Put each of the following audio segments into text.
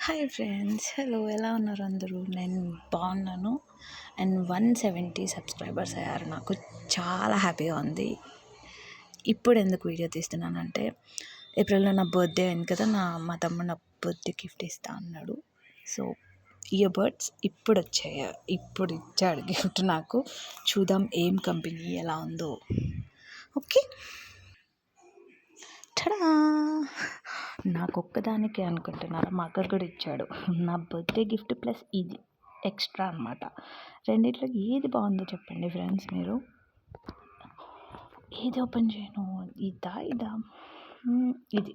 Hi friends, hello, ఎలా ఉన్నారు అందరూ? నేను బాగున్నాను. అండ్ 170 సబ్స్క్రైబర్స్ అయ్యారు. నాకు చాలా హ్యాపీగా ఉంది. ఇప్పుడు ఎందుకు వీడియో తీస్తున్నానంటే, ఏప్రిల్లో నా బర్త్డే అయింది కదా. మా తమ్ముడు నా బర్త్డే గిఫ్ట్ ఇస్తా అన్నాడు. సో ఇయర్ బడ్స్ ఇప్పుడు వచ్చాయి, ఇప్పుడు ఇచ్చాడు గిఫ్ట్ నాకు. చూద్దాం ఏం కంపెనీ, ఎలా ఉందో. Okay, ta-da! నాకొక్కదానికే అనుకుంటున్నారా? మా అక్కకు కూడా ఇచ్చాడు. నా బర్త్డే గిఫ్ట్ ప్లస్ ఇది ఎక్స్ట్రా అనమాట. రెండిట్లో ఏది బాగుందో చెప్పండి ఫ్రెండ్స్ మీరు. ఏది ఓపెన్ చేయను? ఇదా ఇది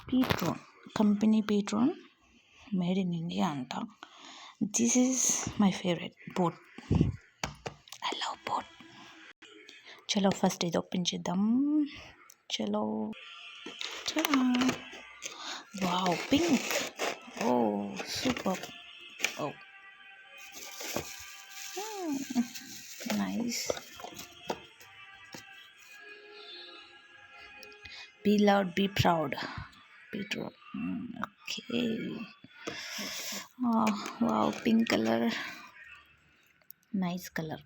పీట్రోన్ కంపెనీ, పీట్రోన్ మేడ్ ఇన్ ఇండియా అంట. This is my favourite boat. I love boat. చలో ఫస్ట్ ఇది ఓపెన్ చేద్దాం. చలో. Wow, pink. Oh, super. Oh. Nice. Be loud, be proud. Petro. Okay. Oh, wow, pink color. Nice color.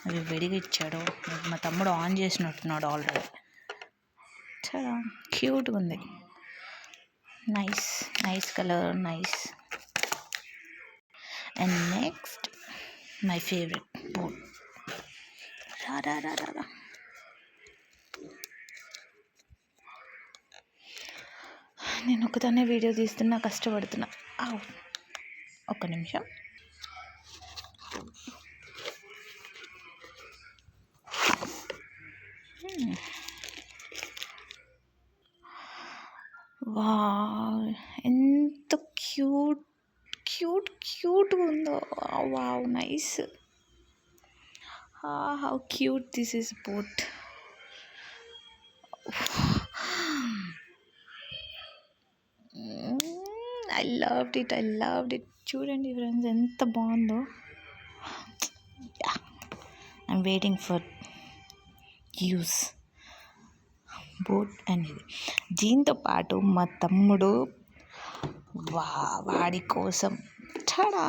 అవి వెడిగా ఇచ్చాడు. మా తమ్ముడు on చేసినట్టున్నాడు already. చాలా క్యూట్గా ఉంది. Nice colour, nice. And next my favourite boat. రా. నేను ఒకదాన్నే వీడియో తీస్తున్నా, కష్టపడుతున్నా. ఒక్క నిమిషం. వావ్, ఎంత క్యూట్గా ఉందో. Wow, nice. How cute this is boat. I loved it. చూడండి ఫ్రెండ్స్, ఎంత బాగుందో. I'm waiting for use boat అనేది. దీంతో పాటు మా తమ్ముడు వాడి కోసం టడా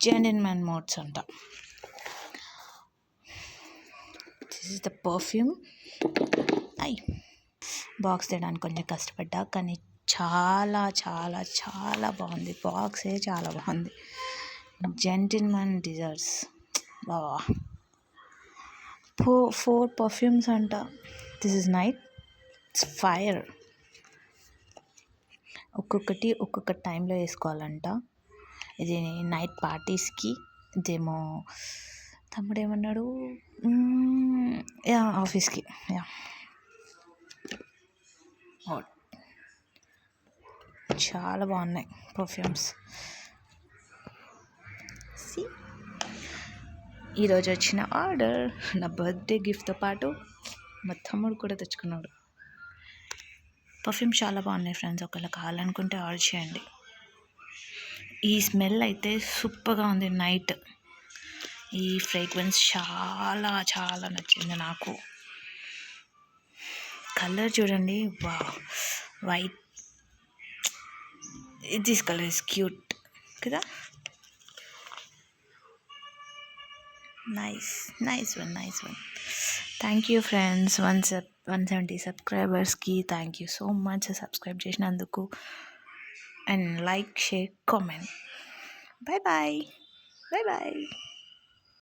జెంటిల్మెన్ మోడ్స్ అంట. This is the perfume. Box తీయడానికి కొంచెం కష్టపడ్డా, కానీ చాలా చాలా చాలా బాగుంది. బాక్సే చాలా బాగుంది. జెంటిల్మెన్ డిజర్స్. బావా, 4 పర్ఫ్యూమ్స్ అంట. This is night, it's fire. ఒక్కొక్క టైంలో వేసుకోవాలంట. ఇది నైట్ పార్టీస్కి. ఇదేమో తమ్ముడు ఏమన్నాడు, ఆఫీస్కి. చాలా బాగున్నాయి పర్ఫ్యూమ్స్. ఈరోజు వచ్చిన ఆర్డర్ నా బర్త్డే గిఫ్ట్తో పాటు మా తమ్ముడు కూడా తెచ్చుకున్నాడు. పర్ఫ్యూమ్స్ చాలా బాగున్నాయి ఫ్రెండ్స్. ఒకవేళ కావాలనుకుంటే ఆర్డర్ చేయండి. ఈ స్మెల్ అయితే సూపర్గా ఉంది. నైట్ ఈ ఫ్రేగ్రెన్స్ చాలా చాలా నచ్చింది నాకు. కలర్ చూడండి, white. This colour is cute కదా. Nice one. Thank you friends, 170 సబ్స్క్రైబర్స్కి thank you so much subscribe చేసినందుకు. And like, share, comment. Bye.